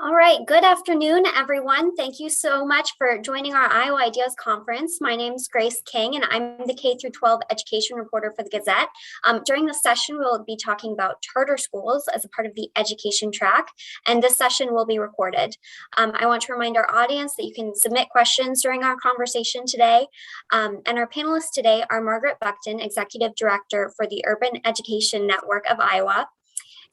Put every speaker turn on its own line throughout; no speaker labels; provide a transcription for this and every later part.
All right, good afternoon, everyone. Thank you so much for joining our Iowa Ideas Conference. My name is Grace King, and I'm the K-12 education reporter for the Gazette. During this session, we'll be talking about charter schools as a part of the education track, and this session will be recorded. I want to remind our audience that you can submit questions during our conversation today. And our panelists today are Margaret Buckton, Executive Director for the Urban Education Network of Iowa,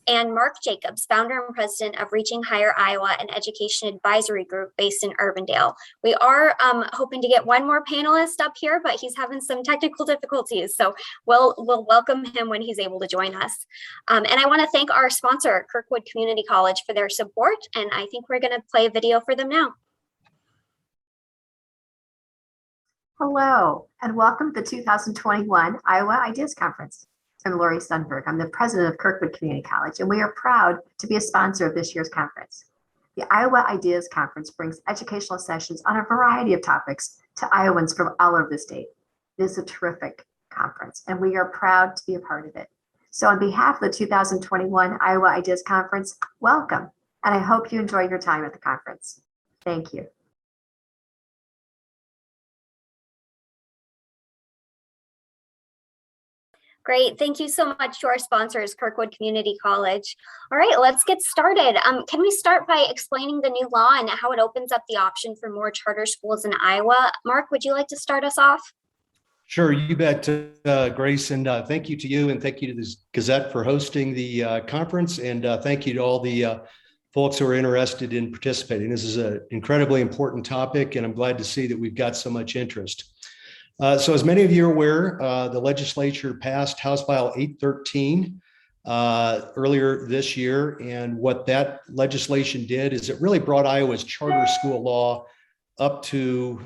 and Mark Jacobs, founder and president of Reaching Higher Iowa, an education advisory group based in Urbandale. We are hoping to get one more panelist up here, but he's having some technical difficulties, so we'll welcome him when he's able to join us. And I want to thank our sponsor, Kirkwood Community College, for their support, and I think we're going to play a video for them now.
Hello, and welcome to the 2021 Iowa Ideas Conference. I'm Lori Sundberg. I'm the president of Kirkwood Community College, and we are proud to be a sponsor of this year's conference. The Iowa Ideas Conference brings educational sessions on a variety of topics to Iowans from all over the state. It is a terrific conference, and we are proud to be a part of it. So on behalf of the 2021 Iowa Ideas Conference, welcome, and I hope you enjoy your time at the conference. Thank you.
Great. Thank you so much to our sponsors, Kirkwood Community College. All right, let's get started. Can we start by explaining the new law and how it opens up the option for more charter schools in Iowa? Mark, would you like to start us off?
Sure, you bet, Grace, and thank you to you and thank you to the Gazette for hosting the conference, and thank you to all the folks who are interested in participating. This is an incredibly important topic, and I'm glad to see that we've got so much interest. So as many of you are aware, the legislature passed House File 813 earlier this year. And what that legislation did is it really brought Iowa's charter school law up to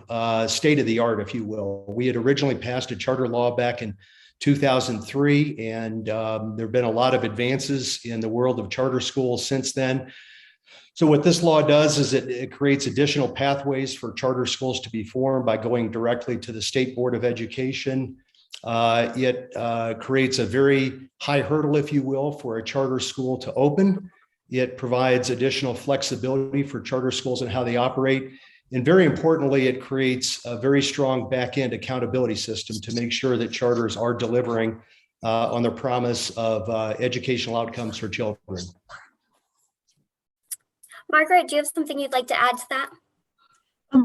state of the art, if you will. We had originally passed a charter law back in 2003, and there have been a lot of advances in the world of charter schools since then. So what this law does is it creates additional pathways for charter schools to be formed by going directly to the State Board of Education. It creates a very high hurdle, if you will, for a charter school to open. It provides additional flexibility for charter schools and how they operate. And very importantly, it creates a very strong back-end accountability system to make sure that charters are delivering on their promise of educational outcomes for children.
Margaret, do you have something you'd like to add to that?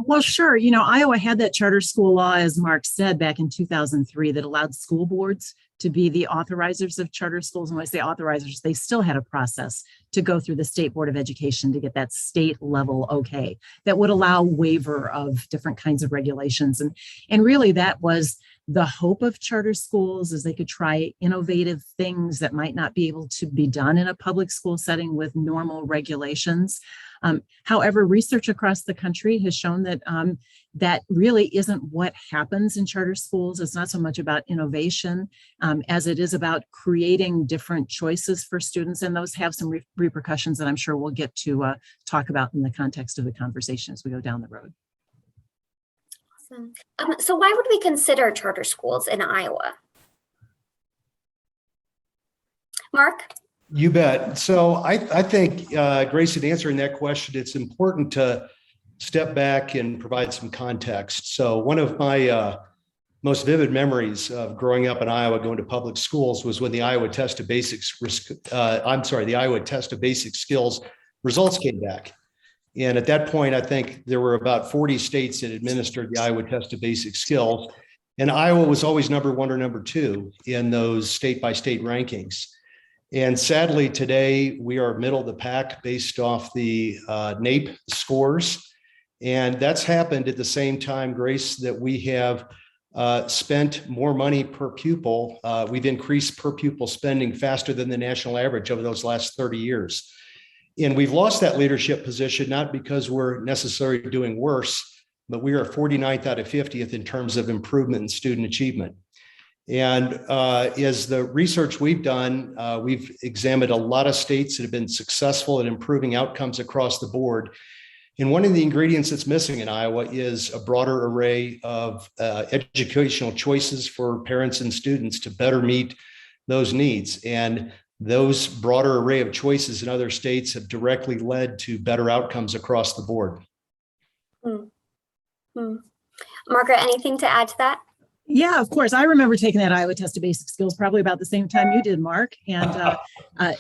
Well, sure. You know, Iowa had that charter school law, as Mark said, back in 2003 that allowed school boards to be the authorizers of charter schools. And when I say authorizers, they still had a process to go through the State Board of Education to get that state level okay that would allow waiver of different kinds of regulations. And really that was the hope of charter schools, is they could try innovative things that might not be able to be done in a public school setting with normal regulations. However, research across the country has shown that that really isn't what happens in charter schools. It's not so much about innovation as it is about creating different choices for students, and those have some repercussions that I'm sure we'll get to talk about in the context of the conversation as we go down the road.
Awesome. So why would we consider charter schools in Iowa? Mark?
You bet. So I think, Grace, in answering that question, it's important to step back and provide some context. So one of my most vivid memories of growing up in Iowa, going to public schools, was when the Iowa Test of Basics, the Iowa Test of Basic Skills results came back. And at that point, I think there were about 40 states that administered the Iowa Test of Basic Skills. And Iowa was always number one or number two in those state-by-state rankings. And sadly, today, we are middle of the pack based off the NAEP scores. And that's happened at the same time, Grace, that we have spent more money per pupil. We've increased per pupil spending faster than the national average over those last 30 years. And we've lost that leadership position, not because we're necessarily doing worse, but we are 49th out of 50th in terms of improvement in student achievement. And as the research we've done, we've examined a lot of states that have been successful at improving outcomes across the board. And one of the ingredients that's missing in Iowa is a broader array of educational choices for parents and students to better meet those needs. And those broader array of choices in other states have directly led to better outcomes across the board.
Margaret, anything to add to that?
Yeah, of course. I remember taking that Iowa Test of Basic Skills probably about the same time you did, Mark. And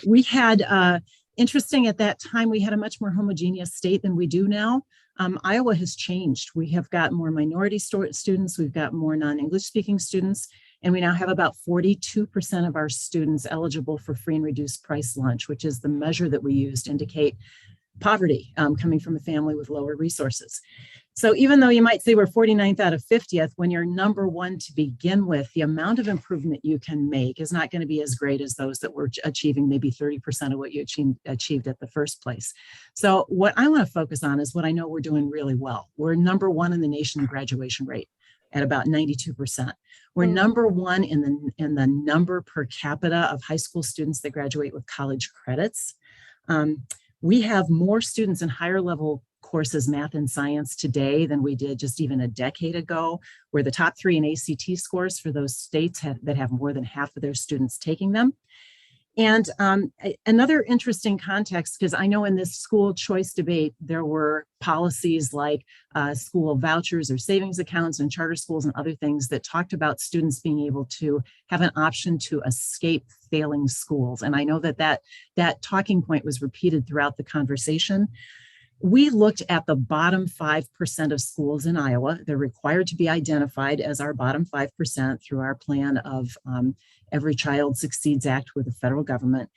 we had, interesting at that time, we had a much more homogeneous state than we do now. Iowa has changed. We have got more minority students. We've got more non-English speaking students. And we now have about 42% of our students eligible for free and reduced price lunch, which is the measure that we use to indicate poverty coming from a family with lower resources. So even though you might say we're 49th out of 50th, when you're number one to begin with, the amount of improvement you can make is not going to be as great as those that were achieving maybe 30% of what you achieved at the first place. So what I want to focus on is what I know we're doing really well. We're number one in the nation graduation rate at about 92%. We're number one in the number per capita of high school students that graduate with college credits. We have more students in higher level courses, math and science today than we did just even a decade ago. We're the top 3 in ACT scores for those states that have more than half of their students taking them. And another interesting context, because I know in this school choice debate, there were policies like school vouchers or savings accounts and charter schools and other things that talked about students being able to have an option to escape failing schools. And I know that talking point was repeated throughout the conversation. We looked at the bottom 5% of schools in Iowa. They're required to be identified as our bottom 5% through our plan of Every Child Succeeds Act with the federal government.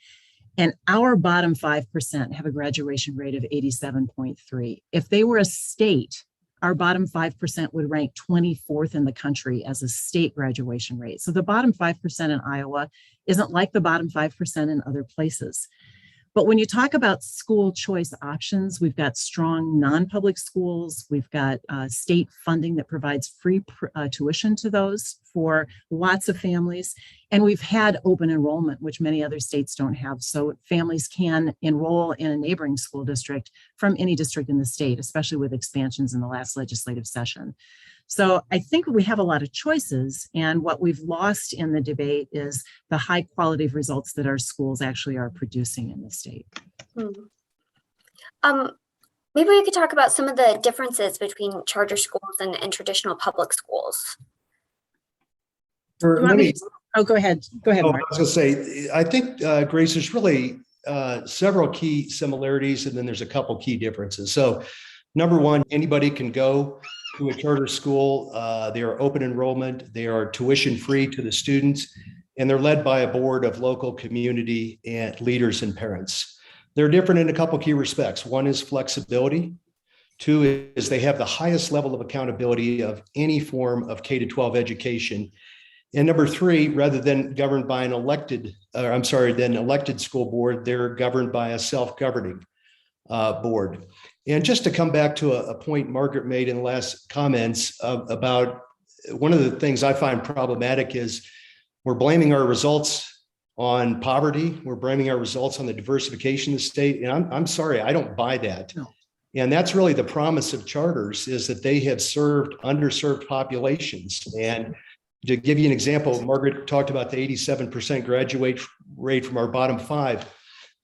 And our bottom 5% have a graduation rate of 87.3. If they were a state, our bottom 5% would rank 24th in the country as a state graduation rate. So the bottom 5% in Iowa isn't like the bottom 5% in other places. But when you talk about school choice options, we've got strong non-public schools. We've got state funding that provides free tuition to those for lots of families. And we've had open enrollment, which many other states don't have. So families can enroll in a neighboring school district from any district in the state, especially with expansions in the last legislative session. So I think we have a lot of choices, and what we've lost in the debate is the high quality of results that our schools actually are producing in the state.
Maybe we could talk about some of the differences between charter schools and traditional public schools.
Go ahead. Go ahead, Mark.
I was going to say, I think, Grace, there's really several key similarities, and then there's a couple key differences. So number one, anybody can go to a charter school. They are open enrollment. They are tuition free to the students, and they're led by a board of local community and leaders and parents. They're different in a couple key respects. One is flexibility. Two is they have the highest level of accountability of any form of K-12 education. And number three, rather than governed by an elected school board, they're governed by a self-governing board. And just to come back to a point Margaret made in the last comments about one of the things I find problematic is we're blaming our results on poverty. We're blaming our results on the diversification of the state. And I'm sorry, I don't buy that. No. And that's really the promise of charters, is that they have served underserved populations. And to give you an example, Margaret talked about the 87% graduate rate from our bottom 5.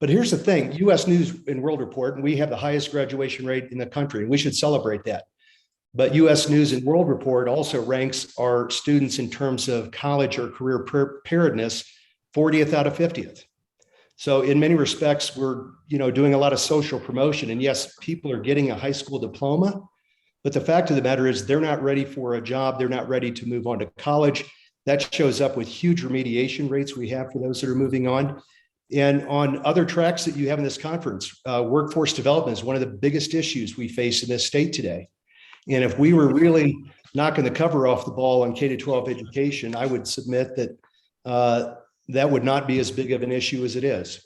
But here's the thing, US News and World Report, and we have the highest graduation rate in the country, and we should celebrate that. But US News and World Report also ranks our students in terms of college or career preparedness 40th out of 50th. So in many respects, we're doing a lot of social promotion. And yes, people are getting a high school diploma, but the fact of the matter is they're not ready for a job. They're not ready to move on to college. That shows up with huge remediation rates we have for those that are moving on. And on other tracks that you have in this conference, workforce development is one of the biggest issues we face in this state today. And if we were really knocking the cover off the ball on K-12 education, I would submit that that would not be as big of an issue as it is.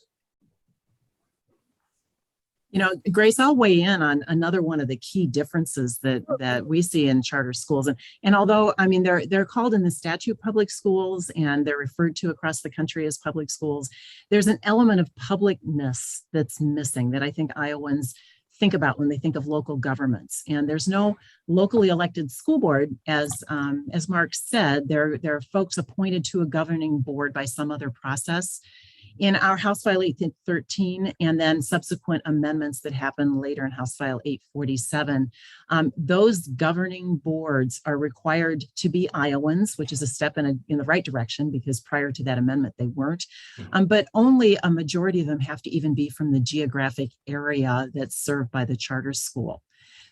Grace, I'll weigh in on another one of the key differences that we see in charter schools. And although, they're called in the statute public schools, and they're referred to across the country as public schools, there's an element of publicness that's missing that I think Iowans think about when they think of local governments. And there's no locally elected school board, as Mark said. There are folks appointed to a governing board by some other process. In our House File 813 and then subsequent amendments that happened later in House File 847, those governing boards are required to be Iowans, which is a step in the right direction because prior to that amendment, they weren't. But only a majority of them have to even be from the geographic area that's served by the charter school.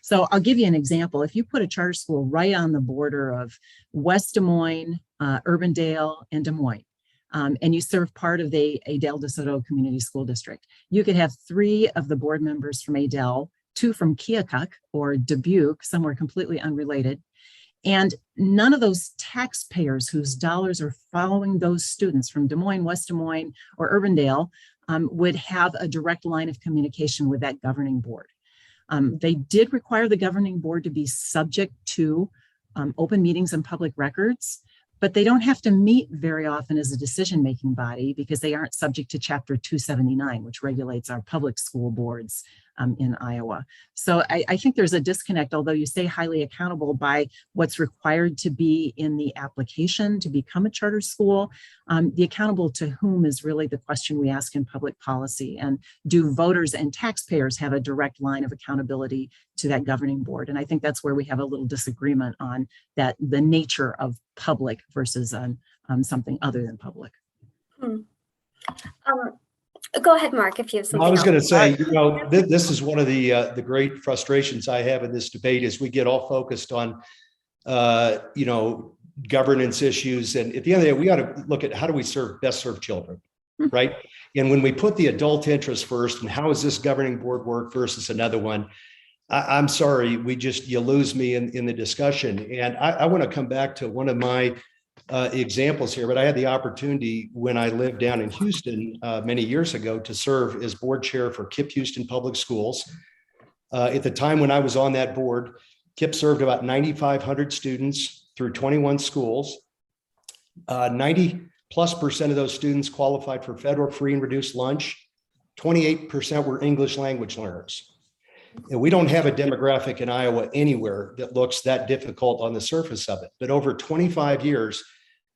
So I'll give you an example. If you put a charter school right on the border of West Des Moines, Urbandale, and Des Moines, and you serve part of the Adel DeSoto Community School District, you could have 3 of the board members from Adel, 2 from Keokuk or Dubuque, somewhere completely unrelated. And none of those taxpayers whose dollars are following those students from Des Moines, West Des Moines, or Urbandale would have a direct line of communication with that governing board. They did require the governing board to be subject to open meetings and public records, but they don't have to meet very often as a decision-making body because they aren't subject to Chapter 279, which regulates our public school boards in Iowa. So I think there's a disconnect, although you say highly accountable by what's required to be in the application to become a charter school. The accountable to whom is really the question we ask in public policy. And do voters and taxpayers have a direct line of accountability to that governing board? And I think that's where we have a little disagreement on that, the nature of public versus something other than public.
Go ahead, Mark, if you have something
I was going to say, this is one of the great frustrations I have in this debate is we get all focused on, governance issues. And at the end of the day, we got to look at how do we best serve children, right? And when we put the adult interest first and how does this governing board work versus another one, I'm sorry, you lose me in the discussion. And I want to come back to one of my examples here, but I had the opportunity when I lived down in Houston many years ago to serve as board chair for KIPP Houston Public Schools. At the time when I was on that board, KIPP served about 9,500 students through 21 schools. 90+% of those students qualified for federal free and reduced lunch. 28% were English language learners. And we don't have a demographic in Iowa anywhere that looks that difficult on the surface of it. But over 25 years,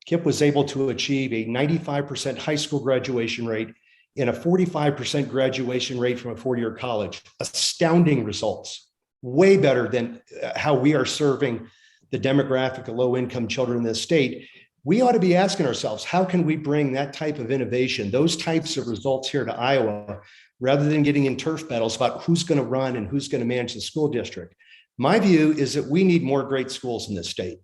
KIPP was able to achieve a 95% high school graduation rate and a 45% graduation rate from a 4-year college. Astounding results, way better than how we are serving the demographic of low-income children in this state. We ought to be asking ourselves, how can we bring that type of innovation, those types of results here to Iowa, rather than getting in turf battles about who's going to run and who's going to manage the school district? My view is that we need more great schools in this state.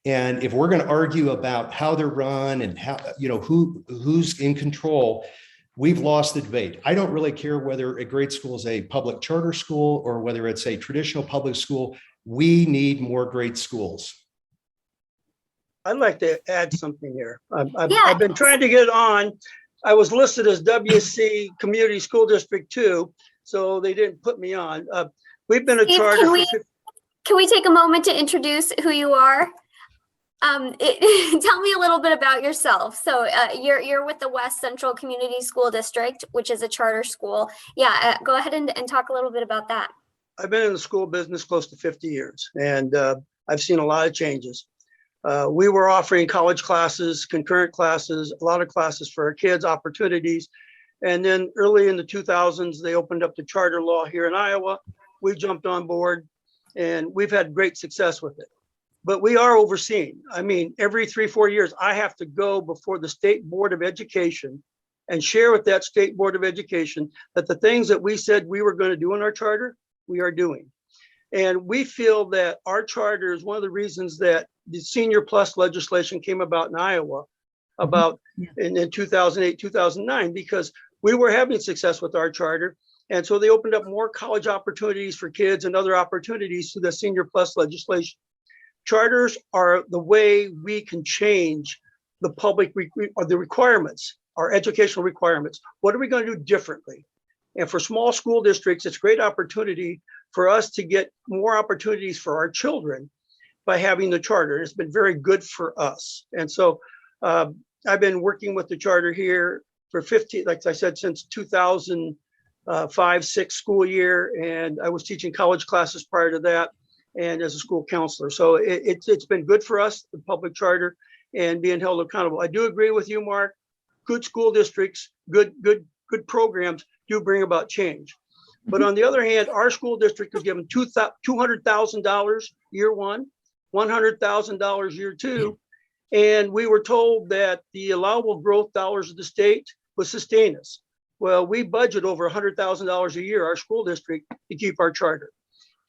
And if we're going to argue about how they're run and how, who's in control, we've lost the debate. I don't really care whether a great school is a public charter school or whether it's a traditional public school. We need more great schools.
I'd like to add something here. I've been trying to get on. I was listed as WC Community School District 2, so they didn't put me on. We've been a charter.
Can we take a moment to introduce who you are? Tell me a little bit about yourself. So you're with the West Central Community School District, which is a charter school. Yeah, go ahead and talk a little bit about that.
I've been in the school business close to 50 years, and I've seen a lot of changes. We were offering college classes, concurrent classes, a lot of classes for our kids, opportunities. And then early in the 2000s, they opened up the charter law here in Iowa. We jumped on board and we've had great success with it. But we are overseen. I mean, every 3-4 years, I have to go before the State Board of Education and share with that State Board of Education that the things that we said we were going to do in our charter, we are doing. And we feel that our charter is one of the reasons that the Senior Plus legislation came about in Iowa in 2008, 2009, because we were having success with our charter. And so they opened up more college opportunities for kids and other opportunities through the Senior Plus legislation. Charters are the way we can change the public or the requirements, our educational requirements. What are we going to do differently? And for small school districts, it's a great opportunity for us to get more opportunities for our children by having the charter. It's been very good for us. And so I've been working with the charter here for 15, like I said, since 2005-06 school year. And I was teaching college classes prior to that and as a school counselor. So it's been good for us, the public charter, and being held accountable. I do agree with you, Mark. good school districts, good programs do bring about change. But on the other hand, our school district was given $200,000 year one, $100,000 year two. And we were told that the allowable growth dollars of the state would sustain us. Well, we budget over $100,000 a year, our school district, to keep our charter,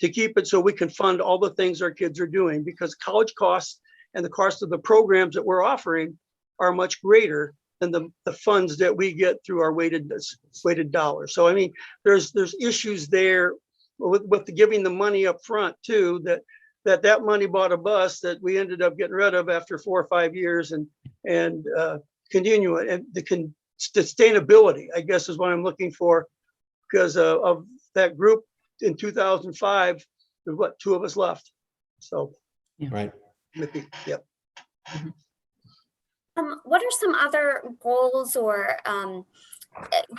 to keep it so we can fund all the things our kids are doing, because college costs and the cost of the programs that we're offering are much greater than the funds that we get through our weighted dollars. So, I mean, there's issues there with the giving the money up front too, that money bought a bus that we ended up getting rid of after 4 or 5 years, and continue it. And the sustainability, I guess, is what I'm looking for, because of that group in 2005, there's what, 2 of us left. So,
Yeah.
Right.
Yep.
What are some other goals or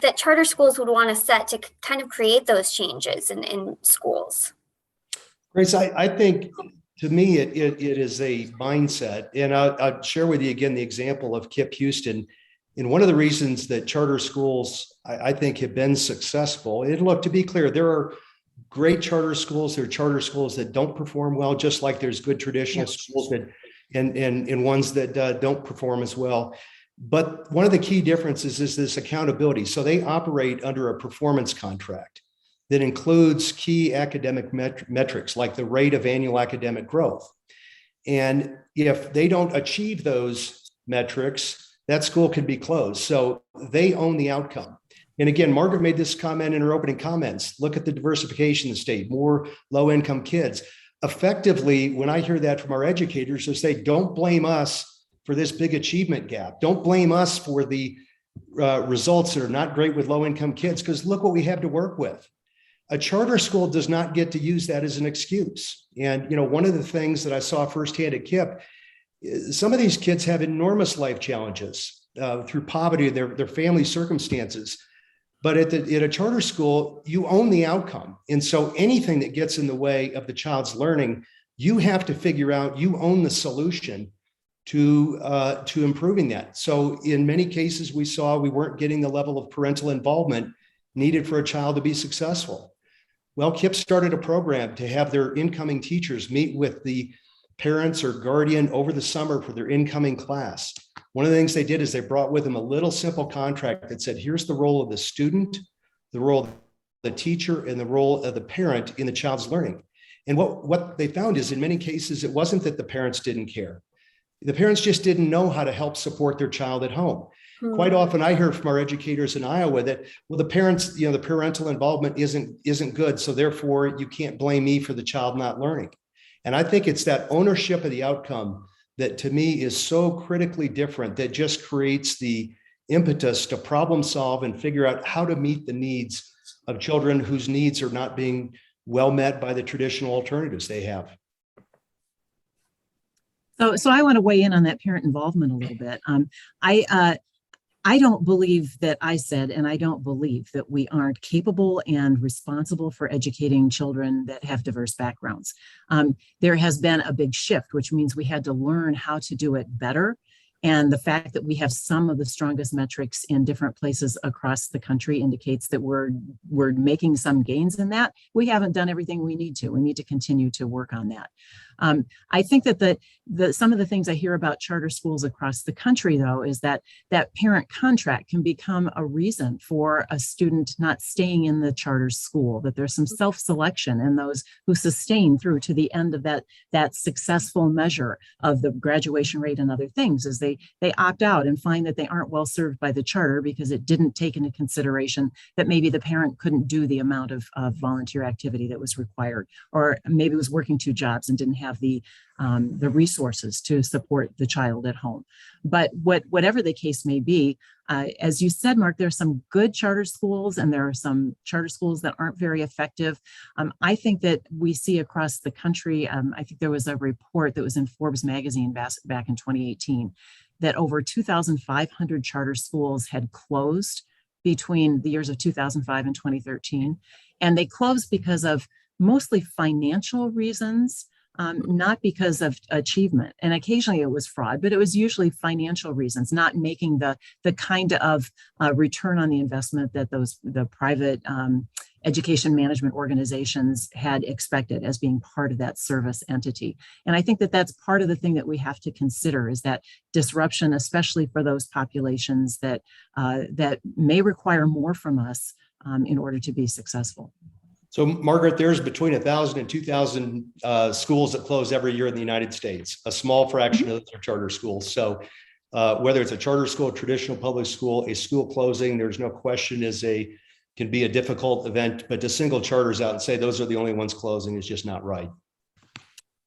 that charter schools would want to set to kind of create those changes in schools?
Grace, I think, to me, it is a mindset. And I'll share with you again the example of KIPP Houston. And one of the reasons that charter schools, I think, have been successful, and look, to be clear, there are great charter schools. There are charter schools that don't perform well, just like there's good traditional schools that and ones that don't perform as well. But one of the key differences is this accountability. So they operate under a performance contract that includes key academic metrics, like the rate of annual academic growth. And if they don't achieve those metrics, that school could be closed. So they own the outcome. And again, Margaret made this comment in her opening comments. Look at the diversification of the state, more low-income kids. Effectively, when I hear that from our educators, they say, don't blame us for this big achievement gap. Don't blame us for the results that are not great with low-income kids, because look what we have to work with. A charter school does not get to use that as an excuse. And, one of the things that I saw firsthand at KIPP, some of these kids have enormous life challenges through poverty, their family circumstances. But at a charter school, you own the outcome. And so anything that gets in the way of the child's learning, you have to figure out, you own the solution to improving that. So in many cases, we saw we weren't getting the level of parental involvement needed for a child to be successful. Well, KIPP started a program to have their incoming teachers meet with the parents or guardian over the summer for their incoming class. One of the things they did is they brought with them a little simple contract that said, here's the role of the student, the role of the teacher, and the role of the parent in the child's learning. And what they found is, in many cases, it wasn't that the parents didn't care. The parents just didn't know how to help support their child at home. Quite often I hear from our educators in Iowa that, well, the parents, the parental involvement isn't good, so therefore you can't blame me for the child not learning. And I think it's that ownership of the outcome that, to me, is so critically different, that just creates the impetus to problem solve and figure out how to meet the needs of children whose needs are not being well met by the traditional alternatives they have.
So I want to weigh in on that parent involvement a little bit. I don't believe that I said, and I don't believe that we aren't capable and responsible for educating children that have diverse backgrounds. There has been a big shift, which means we had to learn how to do it better. And the fact that we have some of the strongest metrics in different places across the country indicates that we're making some gains in that. We haven't done everything we need to. We need to continue to work on that. I think that some of the things I hear about charter schools across the country, though, is that parent contract can become a reason for a student not staying in the charter school, that there's some self-selection in those who sustain through to the end of that successful measure of the graduation rate and other things, is they opt out and find that they aren't well served by the charter because it didn't take into consideration that maybe the parent couldn't do the amount of volunteer activity that was required, or maybe was working 2 jobs and didn't have the resources to support the child at home. But whatever the case may be, as you said, Mark, there are some good charter schools and there are some charter schools that aren't very effective. I think that we see across the country, I think there was a report that was in Forbes magazine back in 2018, that over 2,500 charter schools had closed between the years of 2005 and 2013. And they closed because of mostly financial reasons, not because of achievement. And occasionally it was fraud, but it was usually financial reasons, not making the kind of return on the investment that the private education management organizations had expected as being part of that service entity. And I think that that's part of the thing that we have to consider, is that disruption, especially for those populations that may require more from us in order to be successful.
So Margaret, there's between 1,000 and 2,000 schools that close every year in the United States. A small fraction of those are charter schools. So whether it's a charter school, a traditional public school, a school closing, there's no question can be a difficult event, but to single charters out and say those are the only ones closing is just not right.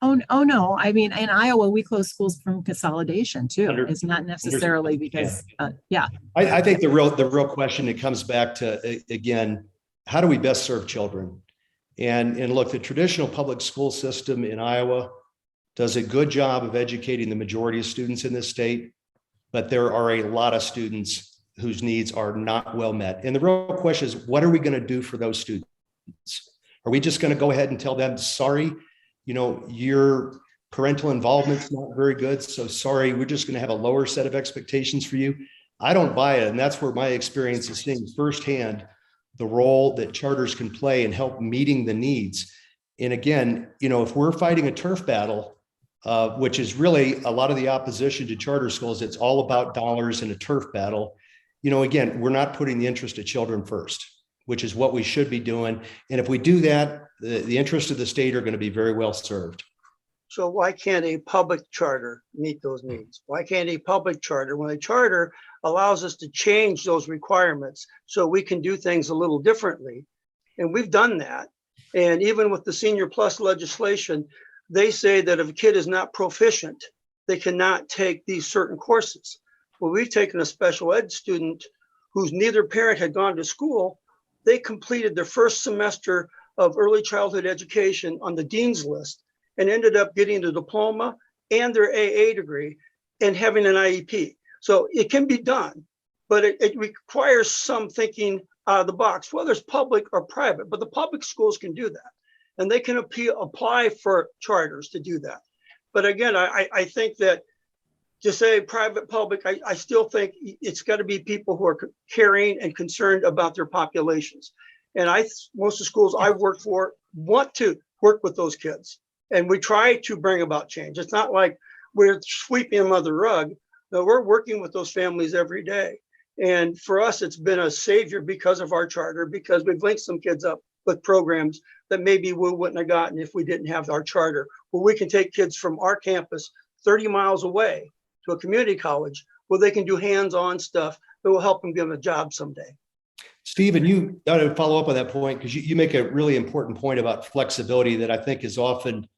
Oh no, I mean, in Iowa, we close schools from consolidation too. It's not necessarily because, yeah.
I think the real question, it comes back to, again, how do we best serve children? And look, the traditional public school system in Iowa does a good job of educating the majority of students in this state, but there are a lot of students whose needs are not well met. And the real question is, what are we going to do for those students? Are we just going to go ahead and tell them, sorry, your parental involvement's not very good, so sorry, we're just going to have a lower set of expectations for you? I don't buy it. And that's where my experience is seeing firsthand the role that charters can play in help meeting the needs. And again, if we're fighting a turf battle, which is really a lot of the opposition to charter schools, it's all about dollars in a turf battle. Again, we're not putting the interest of children first, which is what we should be doing. And if we do that, the interests of the state are going to be very well served.
So why can't a public charter meet those needs? Why can't a public charter, when a charter allows us to change those requirements so we can do things a little differently? And we've done that. And even with the Senior Plus legislation, they say that if a kid is not proficient, they cannot take these certain courses. Well, we've taken a special ed student whose neither parent had gone to school. They completed their first semester of early childhood education on the dean's list and ended up getting the diploma and their AA degree and having an IEP. So it can be done, but it requires some thinking out of the box, whether it's public or private, but the public schools can do that. And they can apply for charters to do that. But again, I think that to say private, public, I still think it's got to be people who are caring and concerned about their populations. And most of the schools I've worked for want to work with those kids. And we try to bring about change. It's not like we're sweeping them under the rug. No, we're working with those families every day. And for us, it's been a savior because of our charter, because we've linked some kids up with programs that maybe we wouldn't have gotten if we didn't have our charter, where we can take kids from our campus 30 miles away to a community college where they can do hands-on stuff that will help them give them a job someday.
Steve, and you got to follow up on that point, because you make a really important point about flexibility that I think is often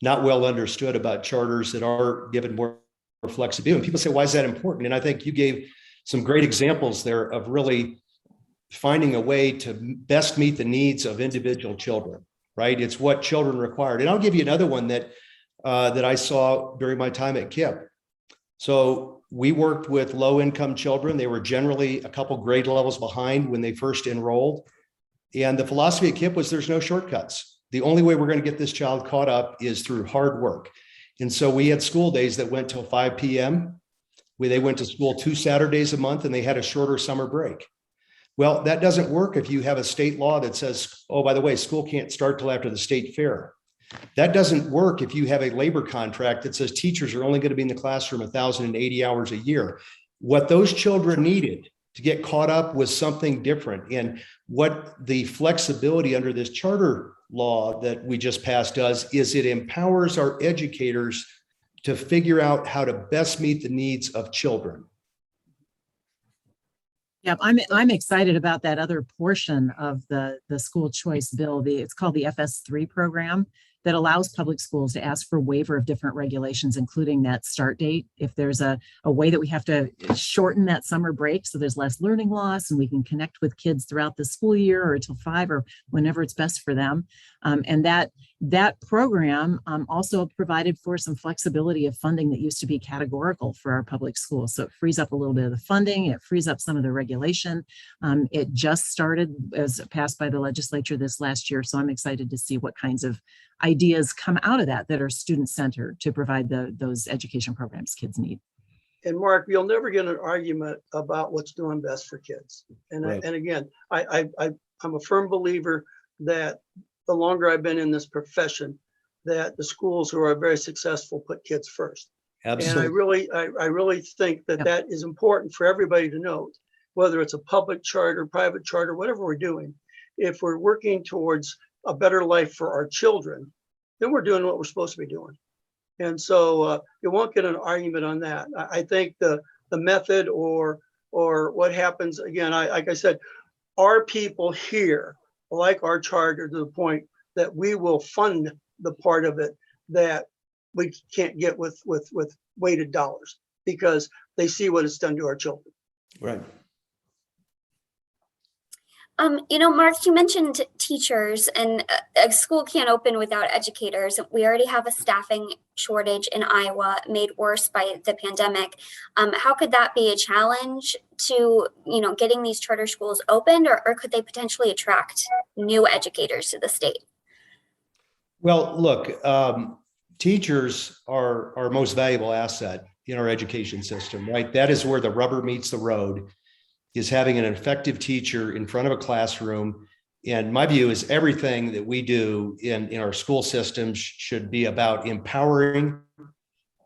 not well understood about charters that are given more flexibility. And people say, why is that important? And I think you gave some great examples there of really finding a way to best meet the needs of individual children, right? It's what children required. And I'll give you another one that I saw during my time at KIPP. So we worked with low-income children. They were generally a couple grade levels behind when they first enrolled. And the philosophy at KIPP was there's no shortcuts. The only way we're going to get this child caught up is through hard work. And so we had school days that went till 5 p.m. They went to school 2 Saturdays a month, and they had a shorter summer break. Well, that doesn't work if you have a state law that says, oh, by the way, school can't start till after the state fair. That doesn't work if you have a labor contract that says teachers are only going to be in the classroom 1,080 hours a year. What those children needed to get caught up was something different. And what the flexibility under this charter law that we just passed does is it empowers our educators to figure out how to best meet the needs of children.
Yeah, I'm excited about that other portion of the school choice bill. It's called the FS3 program that allows public schools to ask for waiver of different regulations, including that start date. If there's a way that we have to shorten that summer break so there's less learning loss and we can connect with kids throughout the school year or until 5 or whenever it's best for them. And that program also provided for some flexibility of funding that used to be categorical for our public schools. So it frees up a little bit of the funding, it frees up some of the regulation. It just started as passed by the legislature this last year. So I'm excited to see what kinds of ideas come out of that are student-centered to provide those education programs kids need.
And Mark, you'll never get an argument about what's doing best for kids. And
Right.
and again, I'm a firm believer that the longer I've been in this profession, that the schools who are very successful put kids first.
Absolutely.
And I really think that
Yep.
that is important for everybody to note, whether it's a public charter, private charter, whatever we're doing. If we're working towards a better life for our children, then we're doing what we're supposed to be doing. And so you won't get an argument on that. I think the method or what happens, again, like I said, our people here like our charter to the point that we will fund the part of it that we can't get with weighted dollars, because they see what it's done to our children.
Right.
Mark, you mentioned teachers, and a school can't open without educators. We already have a staffing shortage in Iowa, made worse by the pandemic. How could that be a challenge to, getting these charter schools opened, or could they potentially attract new educators to the state?
Well, look, teachers are our most valuable asset in our education system, right? That is where the rubber meets the road, is having an effective teacher in front of a classroom. And my view is everything that we do in our school systems should be about empowering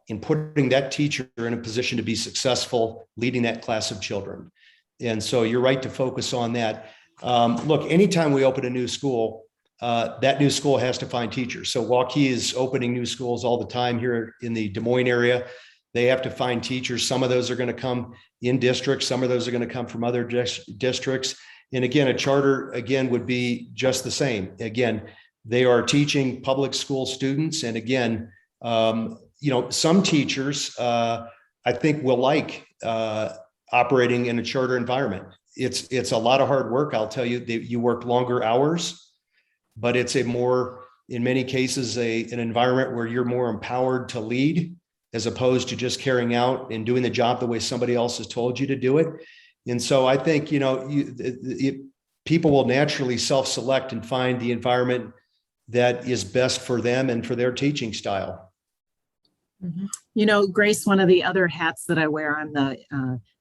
and putting that teacher in a position to be successful, leading that class of children. And so you're right to focus on that. Look, anytime we open a new school, that new school has to find teachers. So Waukee is opening new schools all the time here in the Des Moines area. They have to find teachers. Some of those are going to come in districts. Some of those are going to come from other districts. And again, a charter, would be just the same. Again, they are teaching public school students. And again, some teachers, I think, will like operating in a charter environment. It's a lot of hard work. I'll tell you, you work longer hours, but it's in many cases, an environment where you're more empowered to lead, as opposed to just carrying out and doing the job the way somebody else has told you to do it. And so I think, people will naturally self-select and find the environment that is best for them and for their teaching style.
Mm-hmm. Grace, one of the other hats that I wear, I'm the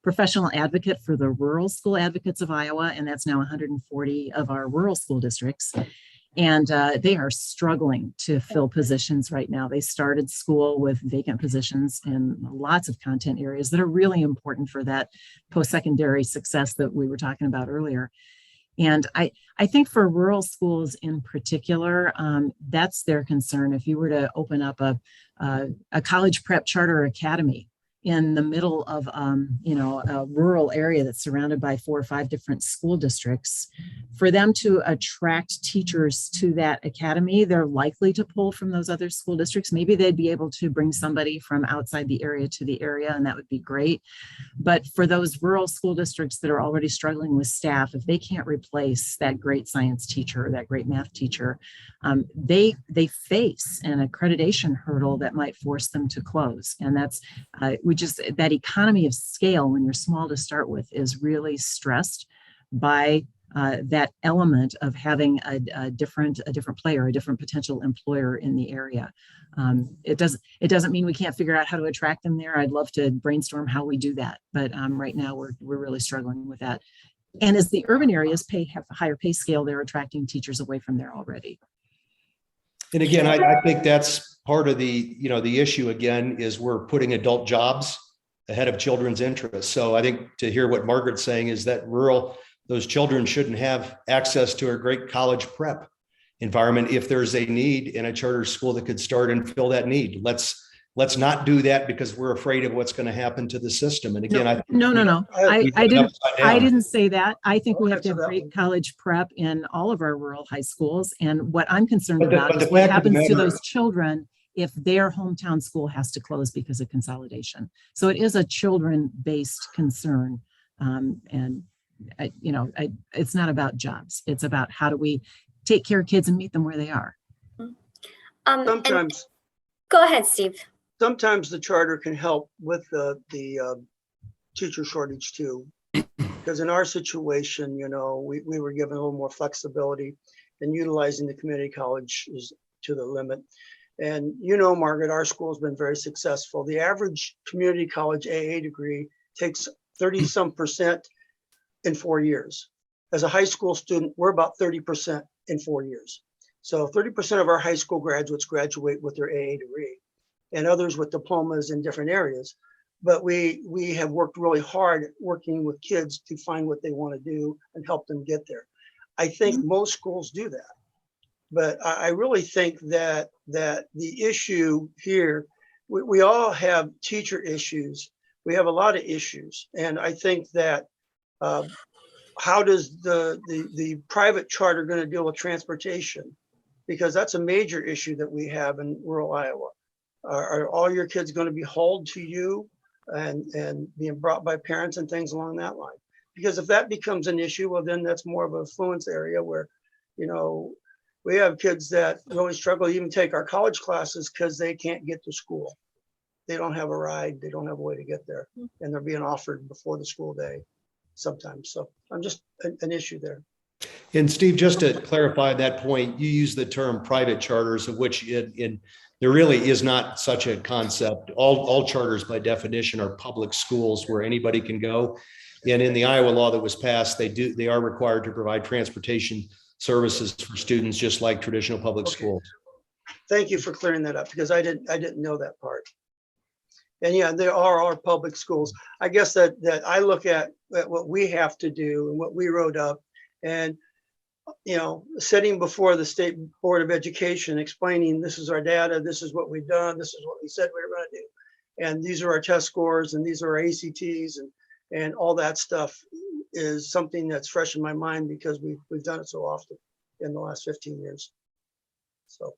professional advocate for the Rural School Advocates of Iowa, and that's now 140 of our rural school districts. And they are struggling to fill positions right now. They started school with vacant positions in lots of content areas that are really important for that post-secondary success that we were talking about earlier. And I think for rural schools in particular, that's their concern. If you were to open up a college prep charter academy in the middle of a rural area that's surrounded by 4 or 5 different school districts, for them to attract teachers to that academy, they're likely to pull from those other school districts. Maybe they'd be able to bring somebody from outside the area to the area, and that would be great. But for those rural school districts that are already struggling with staff, if they can't replace that great science teacher or that great math teacher, they face an accreditation hurdle that might force them to close. And that's that economy of scale, when you're small to start with, is really stressed by that element of having a different player, a different potential employer in the area. It doesn't mean we can't figure out how to attract them there. I'd love to brainstorm how we do that, but right now we're really struggling with that. And as the urban areas have a higher pay scale, they're attracting teachers away from there already.
And again, I think that's part of the issue, again, is we're putting adult jobs ahead of children's interests. So I think to hear what Margaret's saying is that those children shouldn't have access to a great college prep environment if there's a need in a charter school that could start and fill that need. Let's not do that because we're afraid of what's going to happen to the system. And again,
No. I didn't say that. I think we have to have great college prep in all of our rural high schools. And what I'm concerned about is what happens to those children if their hometown school has to close because of consolidation. So it is a children-based concern. It's not about jobs. It's about how do we take care of kids and meet them where they are.
Sometimes.
Go ahead, Steve.
Sometimes the charter can help with the teacher shortage too, because in our situation, we were given a little more flexibility, and utilizing the community colleges to the limit. And you know, Margaret, our school has been very successful. The average community college AA degree takes 30-some% in 4 years. As a high school student, we're about 30% in 4 years. So 30% of our high school graduates graduate with their AA degree, and others with diplomas in different areas. But we have worked really hard working with kids to find what they want to do and help them get there. I think most schools do that. But I really think that the issue here, we all have teacher issues. We have a lot of issues. And I think that how does the private charter going to deal with transportation? Because that's a major issue that we have in rural Iowa. Are all your kids going to be hauled to you and being brought by parents and things along that line? Because if that becomes an issue, well, then that's more of an affluence area where, you know, we have kids that really struggle to even take our college classes because they can't get to school. They don't have a ride. They don't have a way to get there. And they're being offered before the school day sometimes. So I'm just an issue there.
And Steve, just to clarify that point, you use the term private charters, of which there really is not such a concept. All charters by definition are public schools where anybody can go. And in the Iowa law that was passed, they are required to provide transportation services for students, just like traditional public schools.
Thank you for clearing that up, because I didn't know that part. And yeah, there are our public schools. I guess that I look at what we have to do and what we wrote up, and you know, sitting before the State Board of Education, explaining this is our data, this is what we've done, this is what we said we were going to do, and these are our test scores, and these are our ACTs, and all that stuff is something that's fresh in my mind because we've done it so often in the last 15 years. So.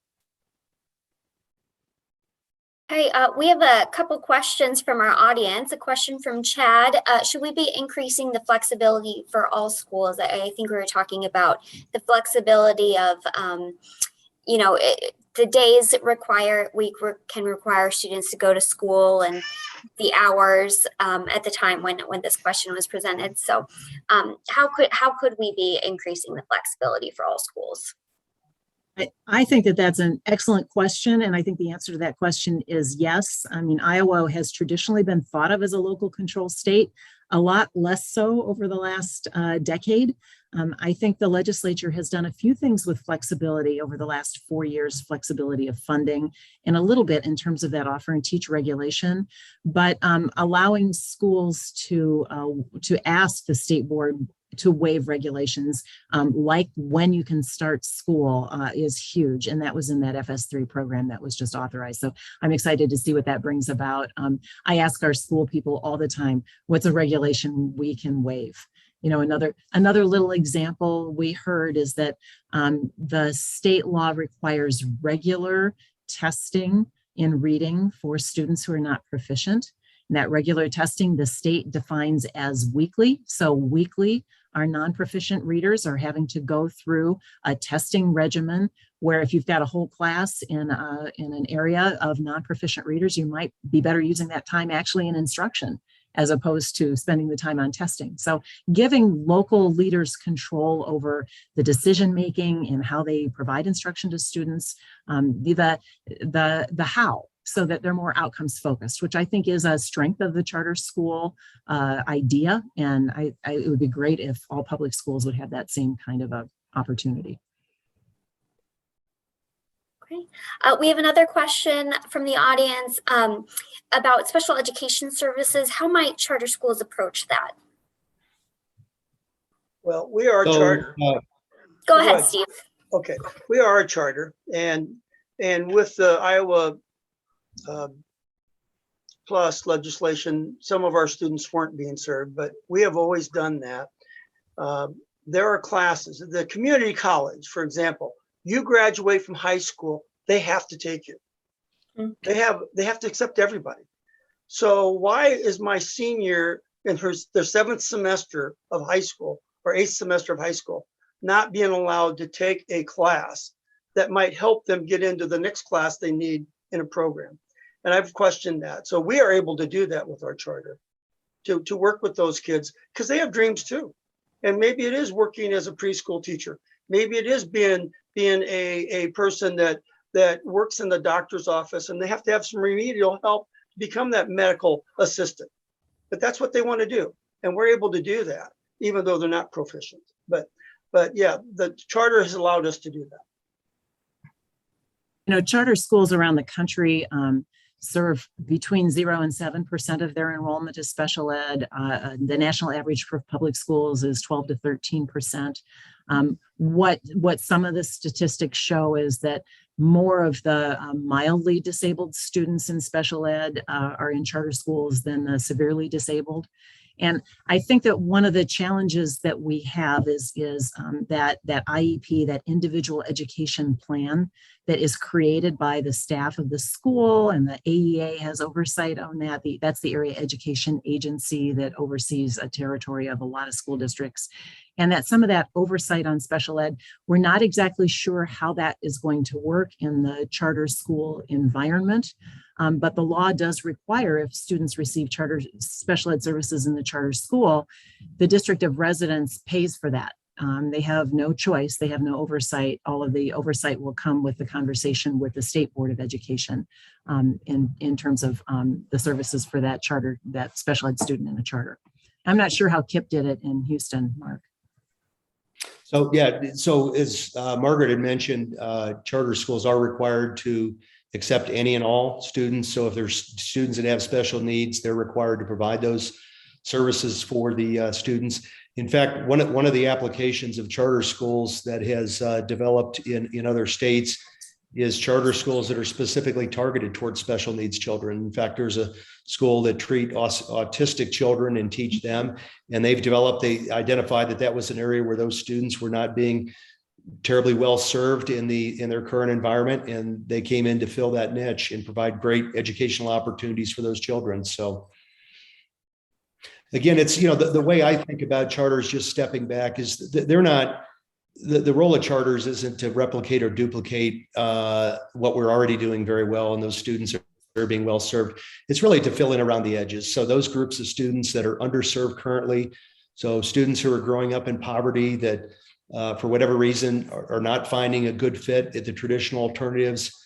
Okay, we have a couple questions from our audience. A question from Chad. Should we be increasing the flexibility for all schools? I think we were talking about the flexibility of, you know, the days can require students to go to school and the hours at the time when this question was presented. So how could we be increasing the flexibility for all schools?
I think that's an excellent question. And I think the answer to that question is yes. I mean, Iowa has traditionally been thought of as a local control state, a lot less so over the last decade. I think the legislature has done a few things with flexibility over the last 4 years, flexibility of funding, and a little bit in terms of that offer and teach regulation, but allowing schools to ask the state board to waive regulations, like when you can start school, is huge. And that was in that FS3 program that was just authorized. So I'm excited to see what that brings about. I ask our school people all the time, what's a regulation we can waive? You know, another little example we heard is that the state law requires regular testing in reading for students who are not proficient. And that regular testing, the state defines as weekly. So weekly, our non-proficient readers are having to go through a testing regimen where if you've got a whole class in an area of non-proficient readers, you might be better using that time actually in instruction as opposed to spending the time on testing. So giving local leaders control over the decision-making and how they provide instruction to students, the how, so that they're more outcomes focused, which I think is a strength of the charter school idea. And it would be great if all public schools would have that same kind of a opportunity.
Okay. We have another question from the audience about special education services. How might charter schools approach that?
Well, we are a charter.
Go ahead, Steve.
Okay, we are a charter, and with the Iowa Plus legislation, some of our students weren't being served, but we have always done that. There are classes, the community college, for example, you graduate from high school, they have to take you. They have to accept everybody. So why is my senior in their 7th semester of high school or 8th semester of high school not being allowed to take a class that might help them get into the next class they need in a program? And I've questioned that. So we are able to do that with our charter, to work with those kids because they have dreams too. And maybe it is working as a preschool teacher. Maybe it is being a person that that works in the doctor's office, and they have to have some remedial help to become that medical assistant. But that's what they want to do. And we're able to do that, even though they're not proficient. But yeah, the charter has allowed us to do that.
You know, charter schools around the country serve between 0 and 7% of their enrollment as special ed. The national average for public schools is 12 to 13%. What some of the statistics show is that more of the mildly disabled students in special ed are in charter schools than the severely disabled. And I think that one of the challenges that we have is that IEP, that individual education plan that is created by the staff of the school, and the AEA has oversight on that. That's the area education agency that oversees a territory of a lot of school districts. And that some of that oversight on special ed, we're not exactly sure how that is going to work in the charter school environment. But the law does require, if students receive charter special ed services in the charter school, the district of residence pays for that. They have no choice. They have no oversight. All of the oversight will come with the conversation with the State Board of Education in terms of the services for that charter, that special ed student in the charter. I'm not sure how KIPP did it in Houston, Mark.
So yeah, so as Margaret had mentioned, charter schools are required to accept any and all students. So if there's students that have special needs, they're required to provide those services for the students. In fact, one of the applications of charter schools that has developed in other states is charter schools that are specifically targeted towards special needs children. In fact, there's a school that treat autistic children and teach them, and they identified that was an area where those students were not being terribly well served in their current environment, and they came in to fill that niche and provide great educational opportunities for those children. So again, it's, the way I think about charters, just stepping back, is that they're not, the role of charters isn't to replicate or duplicate what we're already doing very well, and those students are being well served. It's really to fill in around the edges. So those groups of students that are underserved currently, so students who are growing up in poverty that for whatever reason are not finding a good fit at the traditional alternatives,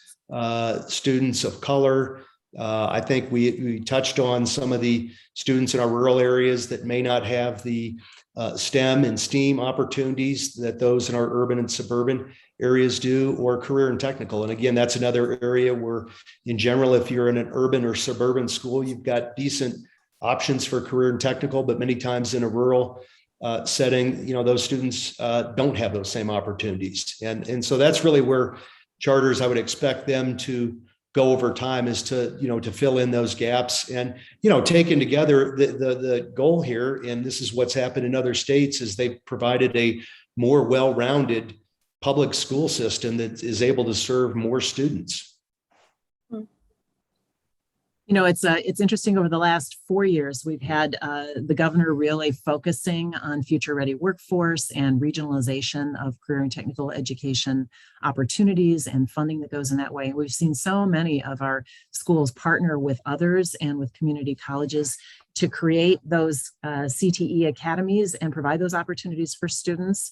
students of color. I think we touched on some of the students in our rural areas that may not have the STEM and STEAM opportunities that those in our urban and suburban areas do, or career and technical. And again, that's another area where, in general, if you're in an urban or suburban school, you've got decent options for career and technical, but many times in a rural setting, those students don't have those same opportunities. And so that's really where charters, I would expect them to go over time, is to fill in those gaps. And taken together, the goal here, and this is what's happened in other states, is they've provided a more well-rounded public school system that is able to serve more students.
It's interesting. Over the last 4 years, we've had the governor really focusing on future-ready workforce and regionalization of career and technical education opportunities and funding that goes in that way. We've seen so many of our schools partner with others and with community colleges to create those CTE academies and provide those opportunities for students.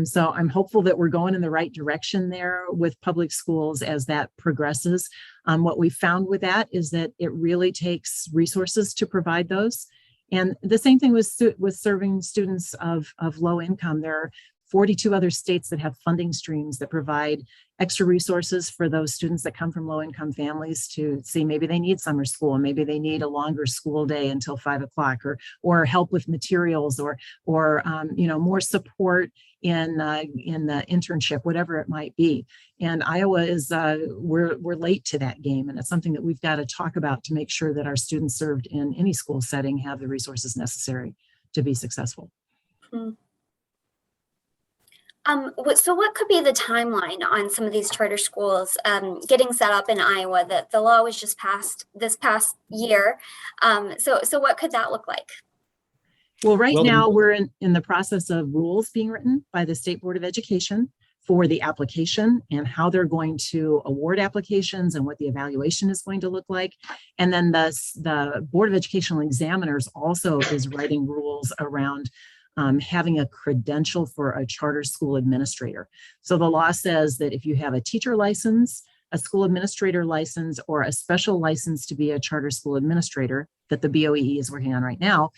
So I'm hopeful that we're going in the right direction there with public schools as that progresses. What we found with that is that it really takes resources to provide those. And the same thing with serving students of low income. There are 42 other states that have funding streams that provide extra resources for those students that come from low income families to see maybe they need summer school, maybe they need a longer school day until 5 o'clock, or help with materials, or more support in the internship, whatever it might be. And Iowa is we're late to that game, and it's something that we've got to talk about to make sure that our students served in any school setting have the resources necessary to be successful.
So what could be the timeline on some of these charter schools getting set up in Iowa? That the law was just passed this past year. So what could that look like?
Well, now we're in the process of rules being written by the State Board of Education for the application and how they're going to award applications and what the evaluation is going to look like. And then the Board of Educational Examiners also is writing rules around having a credential for a charter school administrator. So the law says that if you have a teacher license, a school administrator license or a special license to be a charter school administrator that the BOEE is working on right now,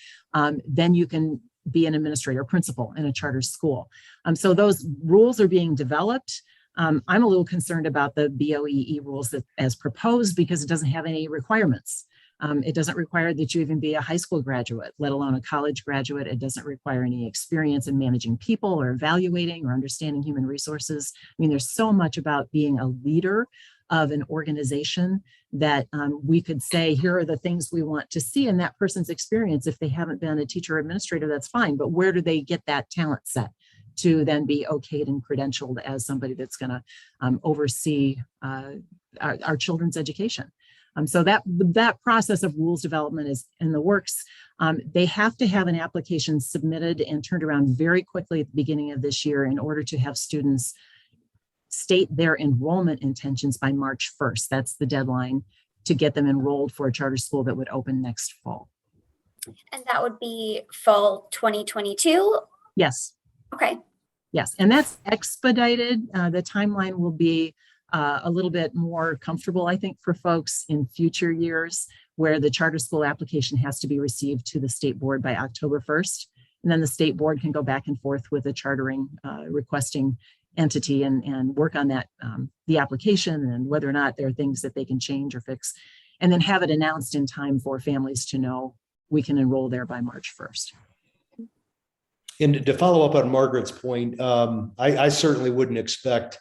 then you can be an administrator principal in a charter school. So those rules are being developed. I'm a little concerned about the BOEE rules that as proposed because it doesn't have any requirements. It doesn't require that you even be a high school graduate, let alone a college graduate. It doesn't require any experience in managing people or evaluating or understanding human resources. I mean, there's so much about being a leader of an organization that we could say, here are the things we want to see in that person's experience. If they haven't been a teacher or administrator, that's fine. But where do they get that talent set to then be okayed and credentialed as somebody that's going to oversee our children's education? So that process of rules development is in the works. They have to have an application submitted and turned around very quickly at the beginning of this year in order to have students state their enrollment intentions by March 1st. That's the deadline to get them enrolled for a charter school that would open next fall.
And that would be fall 2022?
Yes.
Okay.
Yes, and that's expedited. The timeline will be a little bit more comfortable, I think, for folks in future years where the charter school application has to be received to the state board by October 1st. And then the state board can go back and forth with the chartering requesting entity and work on that, the application and whether or not there are things that they can change or fix, and then have it announced in time for families to know we can enroll there by March 1st.
And to follow up on Margaret's point, I certainly wouldn't expect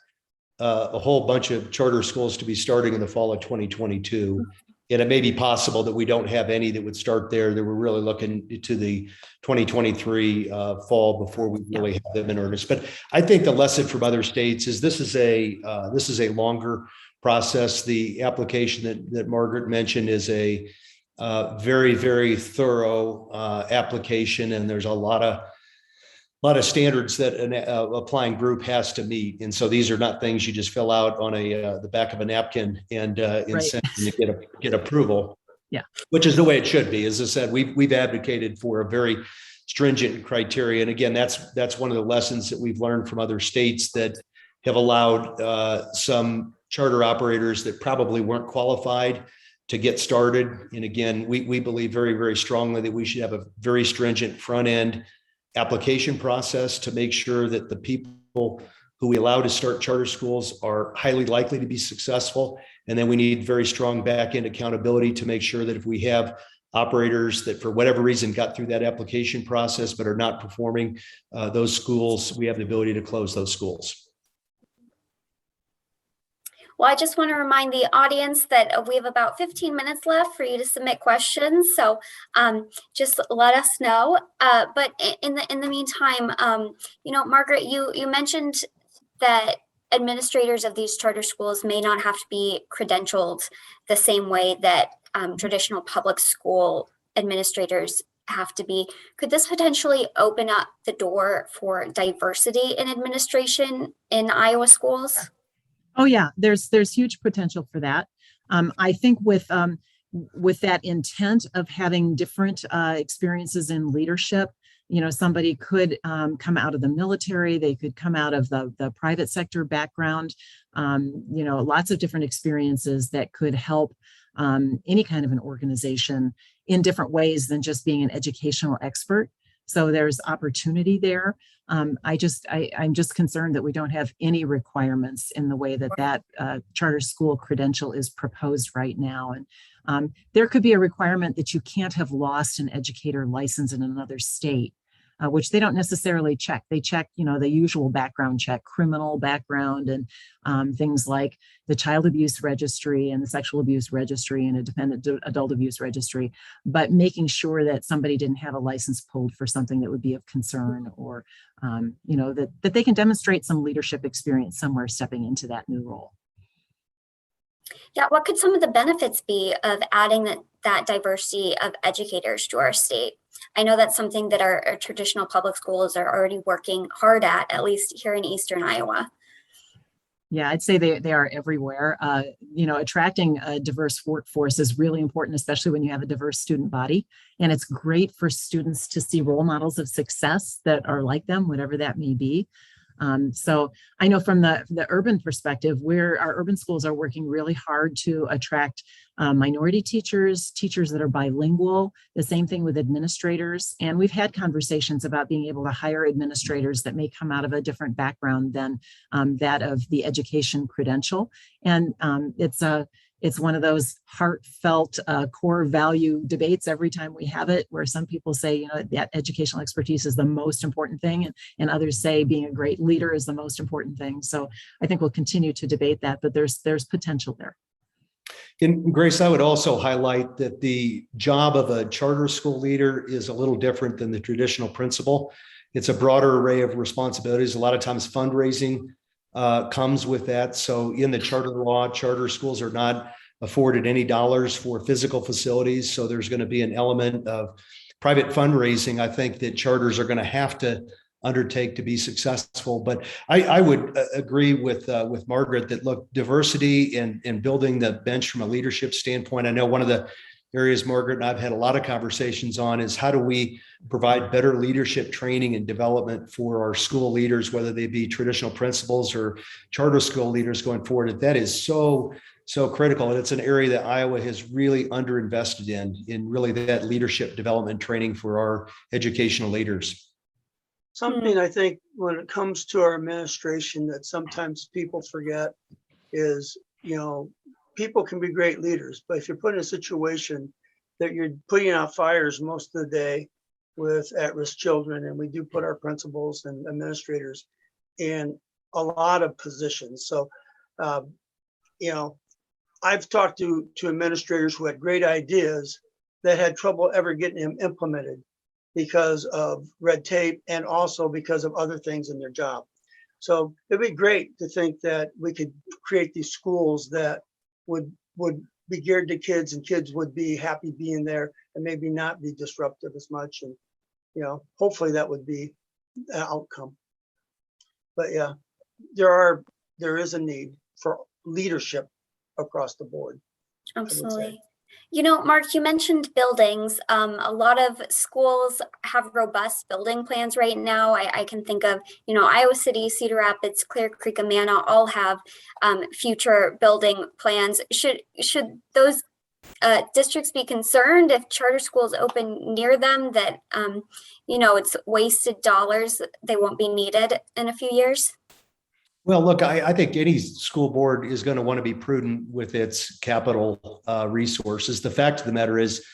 a whole bunch of charter schools to be starting in the fall of 2022. And it may be possible that we don't have any that would start there, that we're really looking to the 2023 fall before we really have them in earnest. But I think the lesson from other states is this is a longer process. The application that Margaret mentioned is a very, very thorough application, and there's a lot of get that an applying group has to meet. And so these are not things you just fill out on the back of a napkin and send to get approval.
Yeah.
Which is the way it should be. As I said, we've advocated for a very stringent criteria. And again, that's one of the lessons that we've learned from other states that have allowed some charter operators that probably weren't qualified to get started. And again, we believe very, very strongly that we should have a very stringent front end application process to make sure that the people who we allow to start charter schools are highly likely to be successful. And then we need very strong back-end accountability to make sure that if we have operators that for whatever reason got through that application process but are not performing, those schools, we have the ability to close those schools.
Well, I just want to remind the audience that we have about 15 minutes left for you to submit questions. So just let us know. But in the meantime, Margaret, you mentioned that administrators of these charter schools may not have to be credentialed the same way that traditional public school administrators have to be. Could this potentially open up the door for diversity in administration in Iowa schools?
Oh yeah, there's huge potential for that. I think with that intent of having different experiences in leadership, somebody could come out of the military, they could come out of the private sector background, lots of different experiences that could help any kind of an organization in different ways than just being an educational expert. So there's opportunity there. I'm just concerned that we don't have any requirements in the way that charter school credential is proposed right now. And there could be a requirement that you can't have lost an educator license in another state, which they don't necessarily check. They check, the usual background check, criminal background, and things like the child abuse registry and the sexual abuse registry and a dependent adult abuse registry, but making sure that somebody didn't have a license pulled for something that would be of concern, or that they can demonstrate some leadership experience somewhere stepping into that new role.
Yeah, what could some of the benefits be of adding that diversity of educators to our state? I know that's something that our traditional public schools are already working hard at least here in Eastern Iowa.
Yeah, I'd say they are everywhere. Attracting a diverse workforce is really important, especially when you have a diverse student body. And it's great for students to see role models of success that are like them, whatever that may be. So I know from the urban perspective, where our urban schools are working really hard to attract minority teachers, teachers that are bilingual, the same thing with administrators. And we've had conversations about being able to hire administrators that may come out of a different background than that of the education credential. And it's one of those heartfelt core value debates every time we have it, where some people say, that educational expertise is the most important thing, and others say being a great leader is the most important thing. So I think we'll continue to debate that, but there's potential there.
And Grace, I would also highlight that the job of a charter school leader is a little different than the traditional principal. It's a broader array of responsibilities. A lot of times fundraising comes with that. So in the charter law, charter schools are not afforded any dollars for physical facilities. So there's going to be an element of private fundraising, I think, that charters are going to have to undertake to be successful. But I would agree with Margaret that, look, diversity and building the bench from a leadership standpoint. I know one of the areas Margaret and I've had a lot of conversations on is how do we provide better leadership training and development for our school leaders, whether they be traditional principals or charter school leaders going forward. And that is so critical. And it's an area that Iowa has really underinvested in really that leadership development training for our educational leaders.
Something I think when it comes to our administration that sometimes people forget is, people can be great leaders, but if you're put in a situation that you're putting out fires most of the day with at-risk children, and we do put our principals and administrators in a lot of positions. So, I've talked to administrators who had great ideas that had trouble ever getting them implemented because of red tape and also because of other things in their job. So it'd be great to think that we could create these schools that would be geared to kids, and kids would be happy being there and maybe not be disruptive as much. And, hopefully that would be the outcome. But yeah, there is a need for leadership across the board.
Absolutely. Mark, you mentioned buildings. A lot of schools have robust building plans right now. I can think of, Iowa City, Cedar Rapids, Clear Creek, Amana all have future building plans. Should those districts be concerned if charter schools open near them that, it's wasted dollars, they won't be needed in a few years?
Well, look, I think any school board is going to want to be prudent with its capital resources. The fact of the matter is,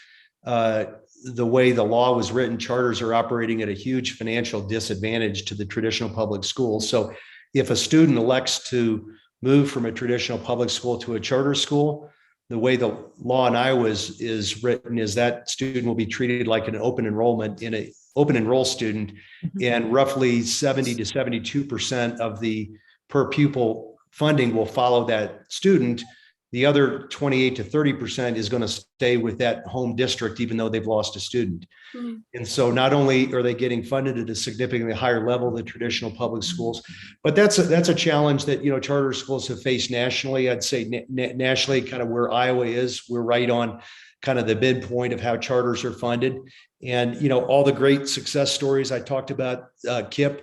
the way the law was written, charters are operating at a huge financial disadvantage to the traditional public schools. So if a student elects to move from a traditional public school to a charter school, the way the law in Iowa is written is that student will be treated like an open enroll student, and roughly 70 to 72% of the per pupil funding will follow that student. The other 28 to 30% is going to stay with that home district, even though they've lost a student. Mm-hmm. And so not only are they getting funded at a significantly higher level than traditional public schools, but that's a challenge that, charter schools have faced nationally. I'd say nationally, kind of where Iowa is, we're right on kind of the midpoint of how charters are funded. And, all the great success stories I talked about, KIPP,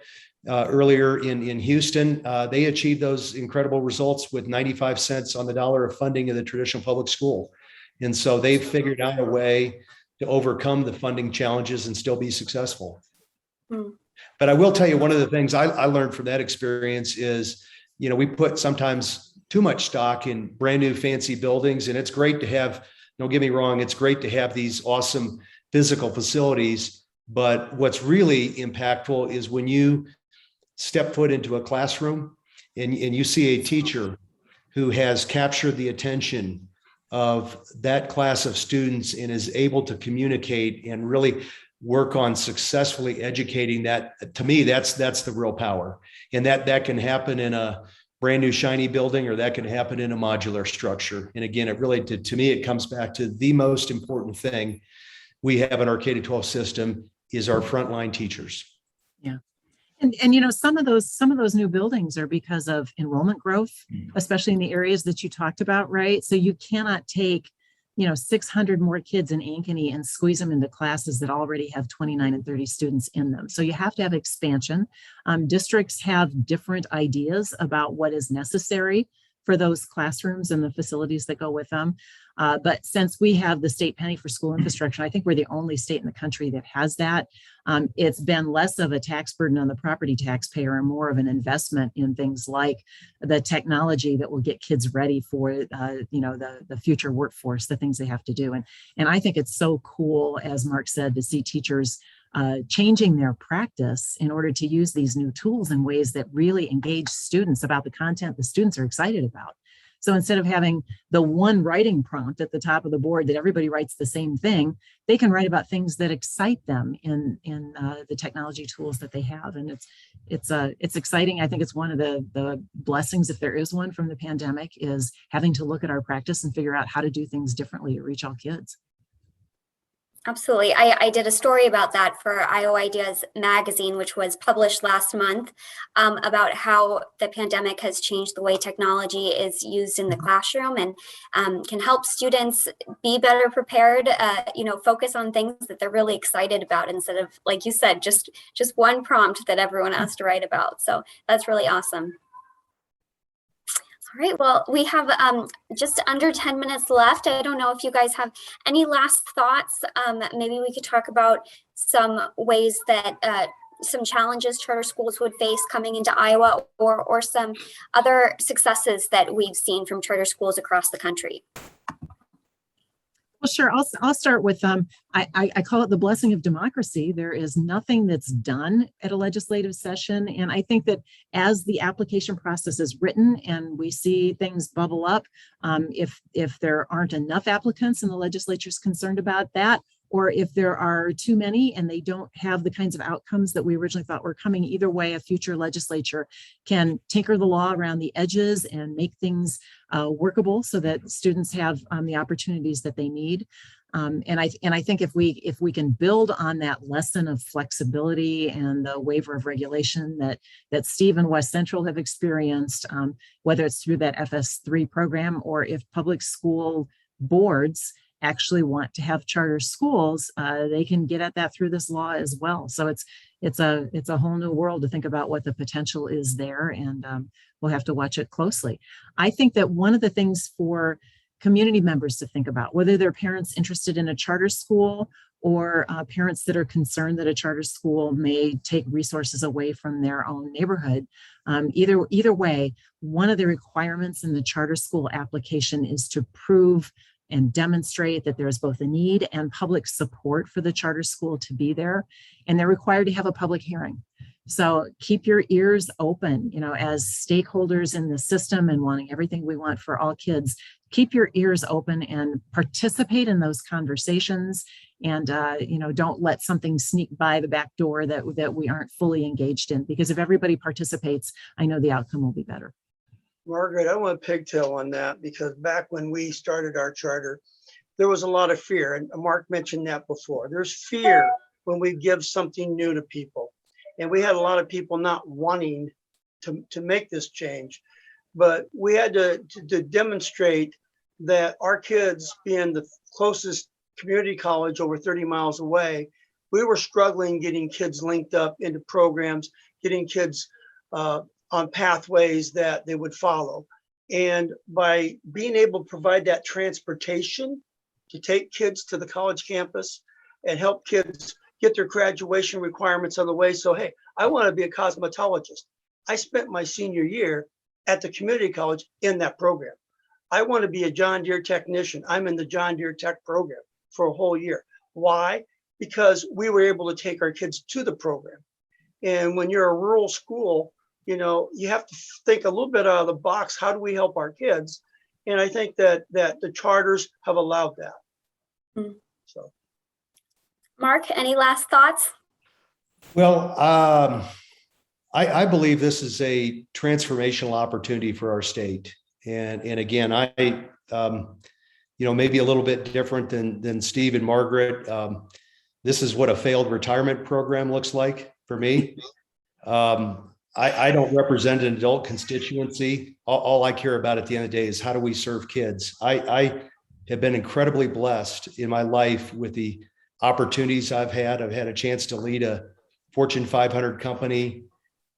earlier in Houston, they achieved those incredible results with 95 cents on the dollar of funding in the traditional public school. And so they've figured out a way to overcome the funding challenges and still be successful. But I will tell you, one of the things I learned from that experience is, we put sometimes too much stock in brand new fancy buildings, and it's great to have, don't get me wrong, it's great to have these awesome physical facilities. But what's really impactful is when you step foot into a classroom and you see a teacher who has captured the attention of that class of students and is able to communicate and really work on successfully educating that. To me, that's the real power. And that can happen in a brand new shiny building, or that can happen in a modular structure. And again, to me, it comes back to the most important thing we have in our K-12 system is our frontline teachers.
Yeah. And some of those new buildings are because of enrollment growth, especially in the areas that you talked about, right? So you cannot take 600 more kids in Ankeny and squeeze them into classes that already have 29 and 30 students in them. So you have to have expansion. Districts have different ideas about what is necessary for those classrooms and the facilities that go with them. But since we have the state penny for school infrastructure, I think we're the only state in the country that has that. It's been less of a tax burden on the property taxpayer and more of an investment in things like the technology that will get kids ready for, the future workforce, the things they have to do. And I think it's so cool, as Mark said, to see teachers changing their practice in order to use these new tools in ways that really engage students about the content the students are excited about. So instead of having the one writing prompt at the top of the board that everybody writes the same thing, they can write about things that excite them in the technology tools that they have. And it's exciting. I think it's one of the blessings, if there is one, from the pandemic, is having to look at our practice and figure out how to do things differently to reach all kids.
Absolutely. I did a story about that for Iowa Ideas magazine, which was published last month, about how the pandemic has changed the way technology is used in the classroom and can help students be better prepared, focus on things that they're really excited about instead of, like you said, just one prompt that everyone has to write about. So that's really awesome. All right, well, we have just under 10 minutes left. I don't know if you guys have any last thoughts. Maybe we could talk about some ways that some challenges charter schools would face coming into Iowa, or some other successes that we've seen from charter schools across the country.
Well, sure. I'll start with, I call it the blessing of democracy. There is nothing that's done at a legislative session. And I think that as the application process is written and we see things bubble up, if there aren't enough applicants and the legislature is concerned about that, or if there are too many and they don't have the kinds of outcomes that we originally thought were coming, either way, a future legislature can tinker the law around the edges and make things workable so that students have the opportunities that they need. And I think if we can build on that lesson of flexibility and the waiver of regulation that Steve and West Central have experienced, whether it's through that FS3 program, or if public school boards actually want to have charter schools, they can get at that through this law as well. So it's a whole new world to think about what the potential is there, and we'll have to watch it closely. I think that one of the things for community members to think about, whether they're parents interested in a charter school or parents that are concerned that a charter school may take resources away from their own neighborhood, either way, one of the requirements in the charter school application is to prove and demonstrate that there's both a need and public support for the charter school to be there. And they're required to have a public hearing. So keep your ears open, as stakeholders in the system and wanting everything we want for all kids, keep your ears open and participate in those conversations. And, don't let something sneak by the back door that we aren't fully engaged in, because if everybody participates, I know the outcome will be better.
Margaret, I want to pigtail on that, because back when we started our charter, there was a lot of fear. And Mark mentioned that before. There's fear when we give something new to people. And we had a lot of people not wanting to make this change. But we had to demonstrate that our kids, being the closest community college over 30 miles away, we were struggling getting kids linked up into programs, getting kids on pathways that they would follow. And by being able to provide that transportation to take kids to the college campus and help kids get their graduation requirements on the way. So, hey, I want to be a cosmetologist. I spent my senior year at the community college in that program. I want to be a John Deere technician. I'm in the John Deere Tech program for a whole year. Why? Because we were able to take our kids to the program. And when you're a rural school, you have to think a little bit out of the box. How do we help our kids? And I think that the charters have allowed that. Mm-hmm. So,
Mark, any last thoughts?
Well, I believe this is a transformational opportunity for our state. And again, I maybe a little bit different than Steve and Margaret. This is what a failed retirement program looks like for me. I don't represent an adult constituency. All I care about at the end of the day is how do we serve kids. I have been incredibly blessed in my life with the opportunities I've had. I've had a chance to lead a Fortune 500 company,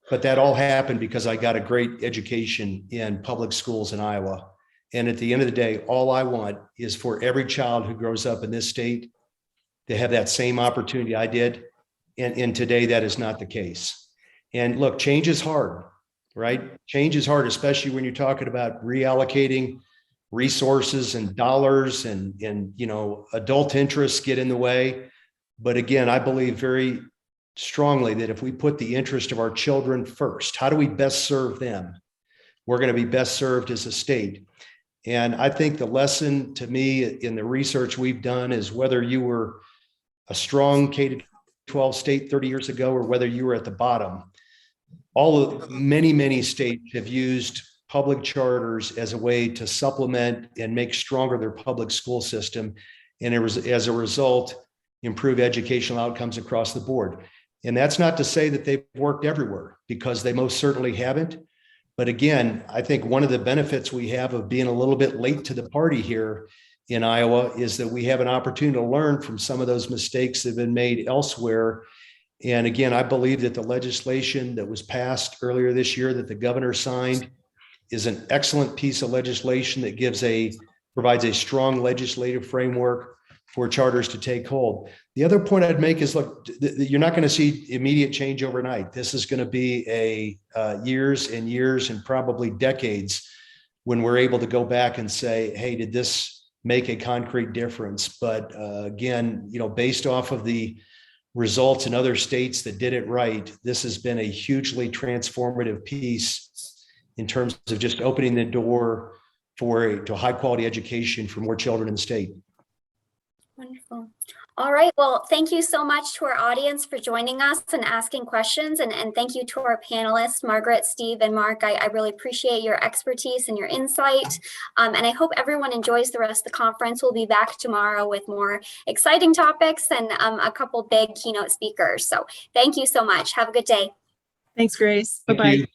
but that all happened because I got a great education in public schools in Iowa. And at the end of the day, all I want is for every child who grows up in this state to have that same opportunity I did. And today that is not the case. And look, change is hard, right? Change is hard, especially when you're talking about reallocating resources and dollars and adult interests get in the way. But again, I believe very strongly that if we put the interest of our children first, how do we best serve them? We're going to be best served as a state. And I think the lesson to me in the research we've done is whether you were a strong K-12 state 30 years ago or whether you were at the bottom, many states have used public charters as a way to supplement and make stronger their public school system. And as a result, improve educational outcomes across the board. And that's not to say that they've worked everywhere, because they most certainly haven't. But again, I think one of the benefits we have of being a little bit late to the party here in Iowa is that we have an opportunity to learn from some of those mistakes that have been made elsewhere. And again, I believe that the legislation that was passed earlier this year that the governor signed is an excellent piece of legislation that provides a strong legislative framework for charters to take hold. The other point I'd make is, look, you're not going to see immediate change overnight. This is going to be a years and years and probably decades when we're able to go back and say, hey, did this make a concrete difference? But again, based off of the results in other states that did it right, this has been a hugely transformative piece in terms of just opening the door to high quality education for more children in the state.
Wonderful. All right. Well, thank you so much to our audience for joining us and asking questions. And thank you to our panelists, Margaret, Steve, and Mark. I really appreciate your expertise and your insight. And I hope everyone enjoys the rest of the conference. We'll be back tomorrow with more exciting topics and a couple big keynote speakers. So thank you so much. Have a good day.
Thanks, Grace.
Thank
Bye-bye.
you.